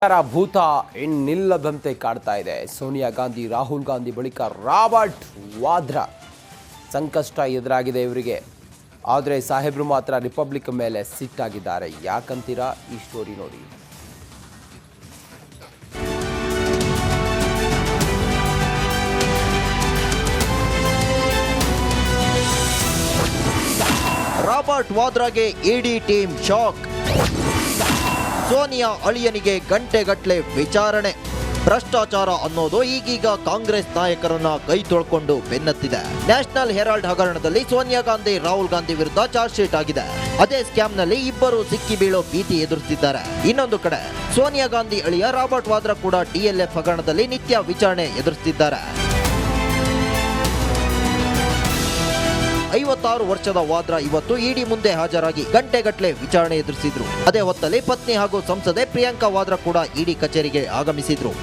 ಭೂತ ಇನ್ನಿಲ್ಲದಂತೆ ಕಾಡ್ತಾ ಇದೆ. ಸೋನಿಯಾ ಗಾಂಧಿ, ರಾಹುಲ್ ಗಾಂಧಿ ಬಳಿಕ ರಾಬರ್ಟ್ ವಾದ್ರಾ ಸಂಕಷ್ಟ ಎದುರಾಗಿದೆ ಇವರಿಗೆ. ಆದರೆ ಸಾಹೇಬ್ರು ಮಾತ್ರ ರಿಪಬ್ಲಿಕ್ ಮೇಲೆ ಸಿಟ್ಟಾಗಿದ್ದಾರೆ. ಯಾಕಂತೀರಾ? ಈ ಸ್ಟೋರಿ ನೋಡಿ. ರಾಬರ್ಟ್ ವಾದ್ರಾಗೆ ಇಡಿ ಟೀಮ್ ಶಾಕ್. ಸೋನಿಯಾ ಅಳಿಯನಿಗೆ ಗಂಟೆಗಟ್ಟಲೆ ವಿಚಾರಣೆ. ಭ್ರಷ್ಟಾಚಾರ ಅನ್ನೋದು ಈಗೀಗ ಕಾಂಗ್ರೆಸ್ ನಾಯಕರನ್ನ ಕೈ ತೊಳ್ಕೊಂಡು ಬೆನ್ನತ್ತಿದೆ. ನ್ಯಾಷನಲ್ ಹೆರಾಲ್ಡ್ ಹಗರಣದಲ್ಲಿ ಸೋನಿಯಾ ಗಾಂಧಿ, ರಾಹುಲ್ ಗಾಂಧಿ ವಿರುದ್ಧ ಚಾರ್ಜ್ ಶೀಟ್ ಆಗಿದೆ. ಅದೇ ಸ್ಕ್ಯಾಮ್ನಲ್ಲಿ ಇಬ್ಬರು ಸಿಕ್ಕಿ ಬೀಳೋ ಭೀತಿ ಎದುರಿಸುತ್ತಿದ್ದಾರೆ. ಇನ್ನೊಂದು ಕಡೆ ಸೋನಿಯಾ ಗಾಂಧಿ ಅಳಿಯ ರಾಬರ್ಟ್ ವಾದ್ರಾ ಕೂಡ ಡಿಎಲ್ಎಫ್ ಹಗರಣದಲ್ಲಿ ನಿತ್ಯ ವಿಚಾರಣೆ ಎದುರಿಸುತ್ತಿದ್ದಾರೆ. 56 ವರ್ಷದ ವಾದ್ರಾ ಇವತ್ತು ಇಡಿ ಮುಂದೆ ಹಾಜರಾಗಿ ಗಂಟೆಗಟ್ಟಲೆ ವಿಚಾರಣೆ ಎದುರಿಸಿದ್ರು. ಅದೇ ಹೊತ್ತಲ್ಲಿ ಪತ್ನಿ ಹಾಗೂ ಸಂಸದೆ ಪ್ರಿಯಾಂಕಾ ವಾದ್ರಾ ಕೂಡ ಇಡಿ ಕಚೇರಿಗೆ ಆಗಮಿಸಿದ್ರು.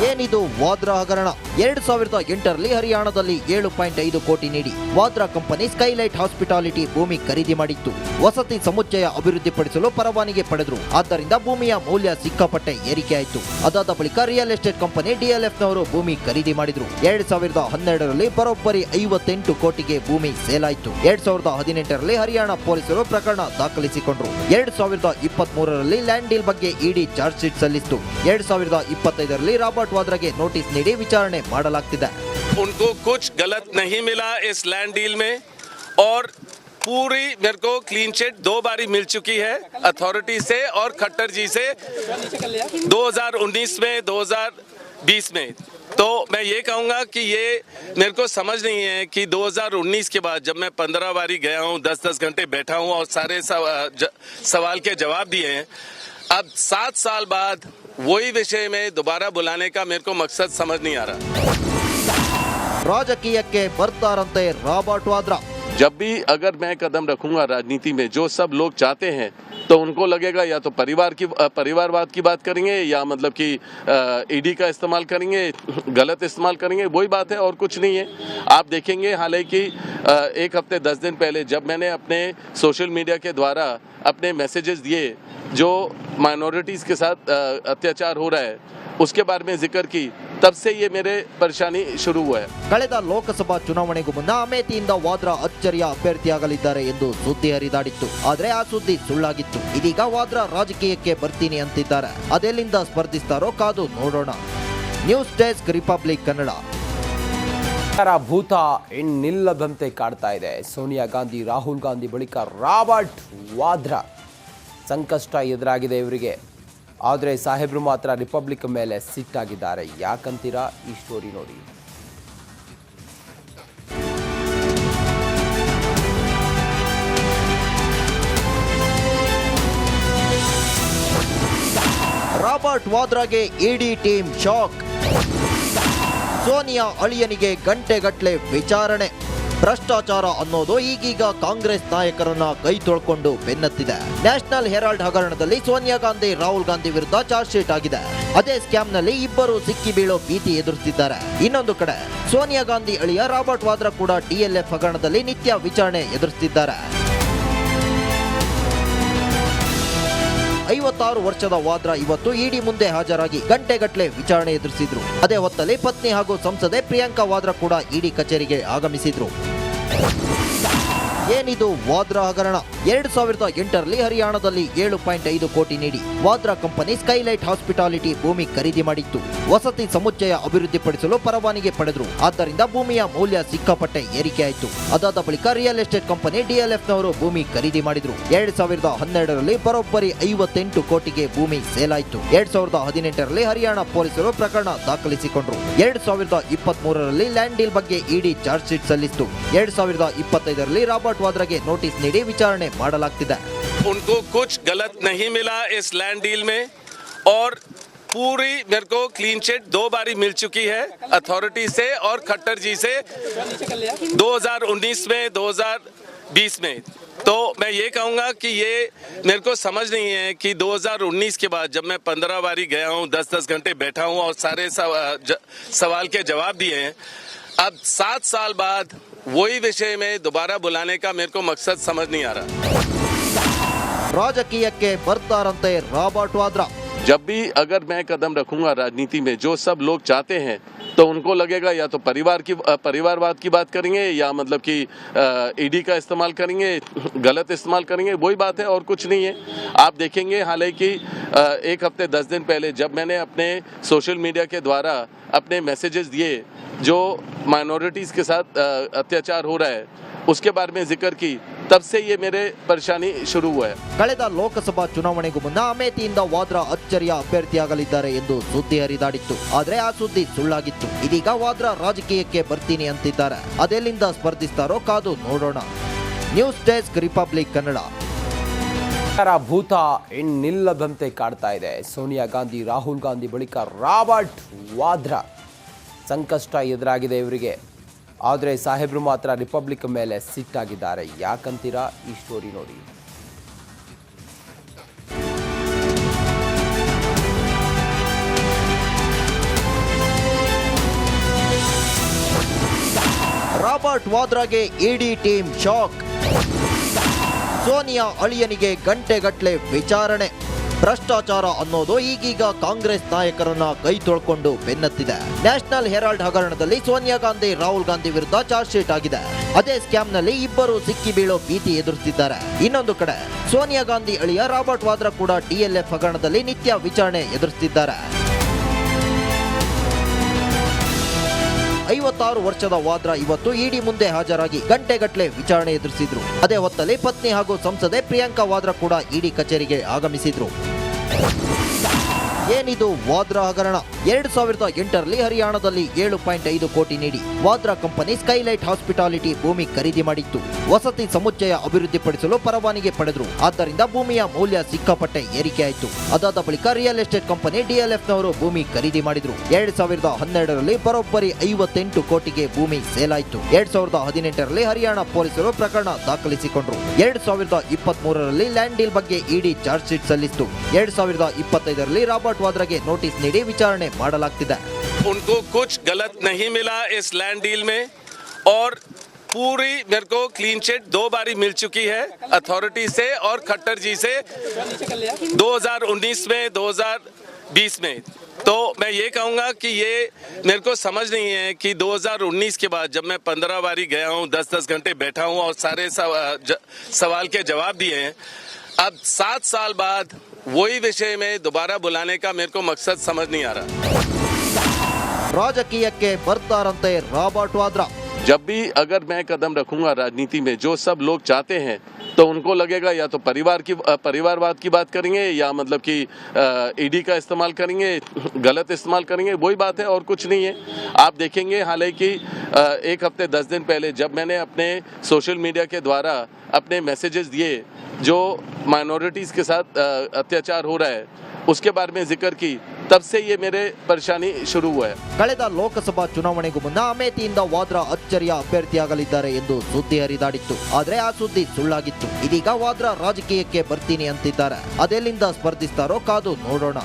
ಏನಿದು ವಾದ್ರಾ ಹಗರಣ? 2008ರಲ್ಲಿ ಹರಿಯಾಣದಲ್ಲಿ 7.5 ಕೋಟಿ ನೀಡಿ ವಾದ್ರಾ ಕಂಪನಿ ಸ್ಕೈಲೈಟ್ ಹಾಸ್ಪಿಟಾಲಿಟಿ ಭೂಮಿ ಖರೀದಿ ಮಾಡಿತ್ತು. ವಸತಿ ಸಮುಚ್ಚಯ ಅಭಿವೃದ್ಧಿಪಡಿಸಲು ಪರವಾನಗಿ ಪಡೆದ್ರು. ಆದ್ದರಿಂದ ಭೂಮಿಯ ಮೌಲ್ಯ ಸಿಕ್ಕಾಪಟ್ಟೆ ಏರಿಕೆಯಾಯಿತು. ಅದಾದ ಬಳಿಕ ರಿಯಲ್ ಎಸ್ಟೇಟ್ ಕಂಪನಿ ಡಿಎಲ್ಎಫ್ ನವರು ಭೂಮಿ ಖರೀದಿ ಮಾಡಿದ್ರು. 2012ರಲ್ಲಿ ಬರೋಬ್ಬರಿ 58 ಕೋಟಿಗೆ ಭೂಮಿ ಸೇಲ್ ಆಯಿತು. 2018ರಲ್ಲಿ ಹರಿಯಾಣ ಪೊಲೀಸರು ಪ್ರಕರಣ ದಾಖಲಿಸಿಕೊಂಡ್ರು. 2023ರಲ್ಲಿ ಲ್ಯಾಂಡ್ ಡೀಲ್ ಬಗ್ಗೆ ಇಡಿ ಚಾರ್ಜ್ ಶೀಟ್ ಸಲ್ಲಿಸಿತು. 2025ರಲ್ಲಿ ರಾಬರ್ಟ್ वाद्रा नोटिस नीಡಿ विचारणೆ ಮಾಡಲಾಗ್ತಿದೆ. उनको कुछ गलत नहीं मिला इस लैंड डील में और पूरी मेरे को क्लीन चिट 2 बारी मिल चुकी है अथॉरिटी से और खट्टर जी से 2019 में 2020 में। तो मैं ये कहूँगा कि ये मेरे को समझ नहीं है कि 2019 के बाद जब मैं 15 बारी गया हूँ, 10-10 घंटे बैठा हूँ और सारे सवाल के जवाब दिए हैं, अब 7 साल बाद वही विषय में दोबारा बुलाने का मेरे को मकसद समझ नहीं आ रहा। ರಾಜಕೀಯಕ್ಕೆ ಬರ್ತಾರಂತೆ ರಾಬರ್ಟ್ ವಾದ್ರಾ. जब भी अगर मैं कदम रखूंगा राजनीति में, जो सब लोग चाहते हैं तो उनको लगेगा या तो परिवारवाद की बात करेंगे या मतलब कि ईडी का इस्तेमाल करेंगे, गलत इस्तेमाल करेंगे, वही बात है और कुछ नहीं है। आप देखेंगे हालांकि 1 हफ्ते 10 दिन पहले जब मैंने अपने सोशल मीडिया के द्वारा अपने मैसेजेस दिए जो माइनॉरिटीज के साथ अत्याचार हो रहा है उसके बारे में जिक्र की, तब से ये मेरे परेशानी शुरू हुआ है. ಕಳೆದ ಲೋಕಸಭಾ ಚುನಾವಣೆಗೂ ಮುನ್ನ ಅಮೇಥಿಯಿಂದ ವಾದ್ರಾ ಅಚ್ಚರಿಯ ಅಭ್ಯರ್ಥಿಯಾಗಲಿದ್ದಾರೆ ಎಂದು ಸುದ್ದಿ ಹರಿದಾಡಿತ್ತು. ಆದರೆ ಆ ಸುದ್ದಿ ಸುಳ್ಳಾಗಿತ್ತು. ಇದೀಗ ವಾದ್ರಾ ರಾಜಕೀಯಕ್ಕೆ ಬರ್ತೀನಿ ಅಂತಿದ್ದಾರೆ. ಅದೆಲ್ಲಿಂದ ಸ್ಪರ್ಧಿಸ್ತಾರೋ ಕಾದು ನೋಡೋಣ. News desk, republic Kannada. ಭೂತ ಇನ್ನಿಲ್ಲದಂತೆ ಕಾಡ್ತಾ ಇದೆ. ಸೋನಿಯಾ ಗಾಂಧಿ, ರಾಹುಲ್ ಗಾಂಧಿ ಬಳಿಕ ರಾಬರ್ಟ್ ವಾದ್ರಾ ಸಂಕಷ್ಟ ಎದುರಾಗಿದೆ ಇವರಿಗೆ. ಆದರೆ ಸಾಹೇಬ್ರು ಮಾತ್ರ ರಿಪಬ್ಲಿಕ್ ಮೇಲೆ ಸಿಟ್ಟಾಗಿದ್ದಾರೆ. ಯಾಕಂತೀರಾ? ಈ ಸ್ಟೋರಿ ನೋಡಿ. ರಾಬರ್ಟ್ ವಾದ್ರಾಗೆ ಇಡಿ ಟೀಮ್ ಶಾಕ್. ಸೋನಿಯಾ ಅಳಿಯನಿಗೆ ಗಂಟೆಗಟ್ಟಲೆ ವಿಚಾರಣೆ. ಭ್ರಷ್ಟಾಚಾರ ಅನ್ನೋದು ಈಗೀಗ ಕಾಂಗ್ರೆಸ್ ನಾಯಕರನ್ನ ಕೈ ತೊಳ್ಕೊಂಡು ಬೆನ್ನತ್ತಿದೆ. ನ್ಯಾಷನಲ್ ಹೆರಾಲ್ಡ್ ಹಗರಣದಲ್ಲಿ ಸೋನಿಯಾ ಗಾಂಧಿ, ರಾಹುಲ್ ಗಾಂಧಿ ವಿರುದ್ಧ ಚಾರ್ಜ್ ಶೀಟ್ ಆಗಿದೆ. ಅದೇ ಸ್ಕ್ಯಾಮ್ನಲ್ಲಿ ಇಬ್ಬರು ಸಿಕ್ಕಿ ಬೀಳೋ ಭೀತಿ ಎದುರಿಸುತ್ತಿದ್ದಾರೆ. ಇನ್ನೊಂದು ಕಡೆ ಸೋನಿಯಾ ಗಾಂಧಿ ಅಳಿಯ ರಾಬರ್ಟ್ ವಾದ್ರಾ ಕೂಡ ಡಿಎಲ್ಎಫ್ ಹಗರಣದಲ್ಲಿ ನಿತ್ಯ ವಿಚಾರಣೆ ಎದುರಿಸುತ್ತಿದ್ದಾರೆ. 56 ವರ್ಷದ ವಾದ್ರಾ ಇವತ್ತು ಇಡಿ ಮುಂದೆ ಹಾಜರಾಗಿ ಗಂಟೆಗಟ್ಟಲೆ ವಿಚಾರಣೆ ಎದುರಿಸಿದ್ರು. ಅದೇ ಹೊತ್ತಲ್ಲಿ ಪತ್ನಿ ಹಾಗೂ ಸಂಸದೆ ಪ್ರಿಯಾಂಕಾ ವಾದ್ರಾ ಕೂಡ ಇಡಿ ಕಚೇರಿಗೆ ಆಗಮಿಸಿದ್ರು. ಏನಿದು ವಾದ್ರಾ ಹಗರಣ? 2008ರಲ್ಲಿ ಹರಿಯಾಣದಲ್ಲಿ 7.5 ಕೋಟಿ ನೀಡಿ ವಾದ್ರಾ ಕಂಪನಿ ಸ್ಕೈಲೈಟ್ ಹಾಸ್ಪಿಟಾಲಿಟಿ ಭೂಮಿ ಖರೀದಿ ಮಾಡಿತ್ತು. ವಸತಿ ಸಮುಚ್ಚಯ ಅಭಿವೃದ್ಧಿಪಡಿಸಲು ಪರವಾನಗಿ ಪಡೆದ್ರು. ಆದ್ದರಿಂದ ಭೂಮಿಯ ಮೌಲ್ಯ ಸಿಕ್ಕಾಪಟ್ಟೆ ಏರಿಕೆಯಾಯಿತು. ಅದಾದ ಬಳಿಕ ರಿಯಲ್ ಎಸ್ಟೇಟ್ ಕಂಪನಿ ಡಿಎಲ್ಎಫ್ ನವರು ಭೂಮಿ ಖರೀದಿ ಮಾಡಿದ್ರು. 2012ರಲ್ಲಿ ಬರೋಬ್ಬರಿ 58 ಕೋಟಿಗೆ ಭೂಮಿ ಸೇಲ್ ಆಯಿತು. 2018ರಲ್ಲಿ ಹರಿಯಾಣ ಪೊಲೀಸರು ಪ್ರಕರಣ ದಾಖಲಿಸಿಕೊಂಡ್ರು. 2023ರಲ್ಲಿ ಲ್ಯಾಂಡ್ ಡೀಲ್ ಬಗ್ಗೆ ಇಡಿ ಚಾರ್ಜ್ ಶೀಟ್ ಸಲ್ಲಿಸಿತು. 2025ರಲ್ಲಿ ರಾಬರ್ಟ್ ವಾದ್ರಾಗೆ ನೋಟಿಸ್ ನೀಡಿ ವಿಚಾರಣೆ ಮಾಡಲಾಗ್ತಿದೆ. उनको कुछ गलत नहीं मिला इस लैंड डील में और पूरी मेरे को क्लीन चिट 2 बारी मिल चुकी है अथॉरिटी से और खट्टर जी से 2019 में 2020 में। तो मैं ये कहूँगा कि ये मेरे को समझ नहीं है कि 2019 के बाद जब मैं 15 बारी गया हूँ, 10-10 घंटे बैठा हूँ और सारे सवाल के जवाब दिए हैं, अब 7 साल बाद वही विषय में दोबारा बुलाने का मेरे को मकसद समझ नहीं आ रहा। ರಾಜಕೀಯಕ್ಕೆ ಬರ್ತಾರಂತೆ ರಾಬರ್ಟ್ ವಾದ್ರಾ। जब भी अगर मैं कदम रखूंगा राजनीति में, जो सब लोग चाहते हैं तो उनको लगेगा या तो परिवारवाद की बात करेंगे या मतलब कि ईडी का इस्तेमाल करेंगे, गलत इस्तेमाल करेंगे, वही बात है और कुछ नहीं है। आप देखेंगे हालांकि एक हफ्ते 10 दिन पहले जब मैंने अपने सोशल मीडिया के द्वारा अपने मैसेजेस दिए जो माइनॉरिटीज़ के साथ अत्याचार हो रहा है उसके बारे में जिक्र की, तब से ये मेरे परेशानी शुरू हुआ है। ಕಳೆದ ಲೋಕಸಭಾ ಚುನಾವಣೆಗೂ ಮುನ್ನ ಅಮೇಥಿಯಿಂದ ವಾದ್ರಾ ಅಚ್ಚರಿಯ ಅಭ್ಯರ್ಥಿಯಾಗಲಿದ್ದಾರೆ ಎಂದು ಸುದ್ದಿ ಹರಿದಾಡಿತ್ತು. ಆದರೆ ಆ ಸುದ್ದಿ ಸುಳ್ಳಾಗಿತ್ತು. ಇದೀಗ ವಾದ್ರಾ ರಾಜಕೀಯಕ್ಕೆ ಬರ್ತೀನಿ ಅಂತಿದ್ದಾರೆ. ಅದೆಲ್ಲಿಂದ ಸ್ಪರ್ಧಿಸ್ತಾರೋ ಕಾದು ನೋಡೋಣ. News desk, republic Kannada. ಭೂತ ಇನ್ನಿಲ್ಲದಂತೆ ಕಾಡ್ತಾ ಇದೆ. ಸೋನಿಯಾ ಗಾಂಧಿ, ರಾಹುಲ್ ಗಾಂಧಿ ಬಳಿಕ ರಾಬರ್ಟ್ ವಾದ್ರಾ ಸಂಕಷ್ಟ ಎದುರಾಗಿದೆ ಇವರಿಗೆ. ಆದರೆ ಸಾಹೇಬ್ರು ಮಾತ್ರ ರಿಪಬ್ಲಿಕ್ ಮೇಲೆ ಸಿಟ್ಟಾಗಿದ್ದಾರೆ. ಯಾಕಂತೀರಾ? ಈ ಸ್ಟೋರಿ ನೋಡಿ. ರಾಬರ್ಟ್ ವಾದ್ರಾಗೆ ಇಡಿ ಟೀಮ್ ಶಾಕ್. ಸೋನಿಯಾ ಅಳಿಯನಿಗೆ ಗಂಟೆಗಟ್ಟಲೆ ವಿಚಾರಣೆ. ಭ್ರಷ್ಟಾಚಾರ ಅನ್ನೋದು ಈಗೀಗ ಕಾಂಗ್ರೆಸ್ ನಾಯಕರನ್ನ ಕೈ ತೊಳ್ಕೊಂಡು ಬೆನ್ನತ್ತಿದೆ. ನ್ಯಾಷನಲ್ ಹೆರಾಲ್ಡ್ ಹಗರಣದಲ್ಲಿ ಸೋನಿಯಾ ಗಾಂಧಿ, ರಾಹುಲ್ ಗಾಂಧಿ ವಿರುದ್ಧ ಚಾರ್ಜ್ ಶೀಟ್ ಆಗಿದೆ. ಅದೇ ಸ್ಕ್ಯಾಮ್ನಲ್ಲಿ ಇಬ್ಬರು ಸಿಕ್ಕಿ ಬೀಳೋ ಭೀತಿ ಎದುರಿಸುತ್ತಿದ್ದಾರೆ. ಇನ್ನೊಂದು ಕಡೆ ಸೋನಿಯಾ ಗಾಂಧಿ ಅಳಿಯ ರಾಬರ್ಟ್ ವಾದ್ರಾ ಕೂಡ ಡಿಎಲ್ಎಫ್ ಹಗರಣದಲ್ಲಿ ನಿತ್ಯ ವಿಚಾರಣೆ ಎದುರಿಸುತ್ತಿದ್ದಾರೆ. 56 ವರ್ಷದ ವಾದ್ರಾ ಇವತ್ತು ಇಡಿ ಮುಂದೆ ಹಾಜರಾಗಿ ಗಂಟೆಗಟ್ಟಲೆ ವಿಚಾರಣೆ ಎದುರಿಸಿದ್ರು. ಅದೇ ಹೊತ್ತಲ್ಲಿ ಪತ್ನಿ ಹಾಗೂ ಸಂಸದೆ ಪ್ರಿಯಾಂಕಾ ವಾದ್ರಾ ಕೂಡ ಇಡಿ ಕಚೇರಿಗೆ ಆಗಮಿಸಿದ್ರು. ಏನಿದು ವಾದ್ರಾ ಹಗರಣ? 2008ರಲ್ಲಿ ಹರಿಯಾಣದಲ್ಲಿ 7.5 ಕೋಟಿ ನೀಡಿ ವಾದ್ರಾ ಕಂಪನಿ ಸ್ಕೈಲೈಟ್ ಹಾಸ್ಪಿಟಾಲಿಟಿ ಭೂಮಿ ಖರೀದಿ ಮಾಡಿತ್ತು. ವಸತಿ ಸಮುಚ್ಚಯ ಅಭಿವೃದ್ಧಿಪಡಿಸಲು ಪರವಾನಗಿ ಪಡೆದ್ರು. ಆದ್ದರಿಂದ ಭೂಮಿಯ ಮೌಲ್ಯ ಸಿಕ್ಕಾಪಟ್ಟೆ ಏರಿಕೆಯಾಯಿತು. ಅದಾದ ಬಳಿಕ ರಿಯಲ್ ಎಸ್ಟೇಟ್ ಕಂಪನಿ ಡಿಎಲ್ಎಫ್ ನವರು ಭೂಮಿ ಖರೀದಿ ಮಾಡಿದ್ರು. 2012ರಲ್ಲಿ ಬರೋಬ್ಬರಿ 58 ಕೋಟಿಗೆ ಭೂಮಿ ಸೇಲ್ ಆಯಿತು. 2018ರಲ್ಲಿ ಹರಿಯಾಣ ಪೊಲೀಸರು ಪ್ರಕರಣ ದಾಖಲಿಸಿಕೊಂಡ್ರು. 2023ರಲ್ಲಿ ಲ್ಯಾಂಡ್ ಡೀಲ್ ಬಗ್ಗೆ ಇಡಿ ಚಾರ್ಜ್ ಶೀಟ್ ಸಲ್ಲಿಸಿತು. 2025ರಲ್ಲಿ ರಾಬರ್ಟ್ ವಾದ್ರಾಗೆ ನೋಟಿಸ್ ನೀಡಿ ವಿಚಾರಣೆ ಮಾಡಲಾಗ್ತಿದೆ. उनको कुछ गलत नहीं मिला इस लैंड डील में और पूरी मेरे को क्लीन चिट 2 बारी मिल चुकी है अथॉरिटी से और खट्टर जी से 2019 में 2020 में। तो मैं ये कहूँगा कि ये मेरे को समझ नहीं है कि 2019 के बाद जब मैं 15 बारी गया हूँ, 10-10 घंटे बैठा हूँ और सारे सवाल के जवाब दिए हैं, अब 7 साल बाद वही विषय में दोबारा बुलाने का मेरे को मकसद समझ नहीं आ रहा। ರಾಜಕೀಯಕ್ಕೆ ಬರ್ತಾರಂತೆ ರಾಬರ್ಟ್ ವಾದ್ರಾ। जब भी अगर मैं कदम रखूंगा राजनीति में, जो सब लोग चाहते हैं तो उनको लगेगा या तो परिवारवाद की बात करेंगे या मतलब कि ईडी का इस्तेमाल करेंगे, गलत इस्तेमाल करेंगे, वही बात है और कुछ नहीं है। आप देखेंगे हालांकि एक हफ्ते 10 दिन पहले जब मैंने अपने सोशल मीडिया के द्वारा अपने मैसेजेस दिए जो माइनॉरिटीज़ के साथ अत्याचार हो रहा है उसके बारे में जिक्र की, तब से ये मेरे परेशानी शुरू हुआ है। ಕಳೆದ ಲೋಕಸಭಾ ಚುನಾವಣೆಗೂ ಮುನ್ನ ಅಮೇಥಿಯಿಂದ ವಾದ್ರಾ ಅಚ್ಚರಿಯ ಅಭ್ಯರ್ಥಿಯಾಗಲಿದ್ದಾರೆ ಎಂದು ಸುದ್ದಿ ಹರಿದಾಡಿತ್ತು. ಆದರೆ ಆ ಸುದ್ದಿ ಸುಳ್ಳಾಗಿತ್ತು. ಇದೀಗ ವಾದ್ರಾ ರಾಜಕೀಯಕ್ಕೆ ಬರ್ತೀನಿ ಅಂತಿದ್ದಾರೆ. ಅದೆಲ್ಲಿಂದ ಸ್ಪರ್ಧಿಸ್ತಾರೋ ಕಾದು ನೋಡೋಣ.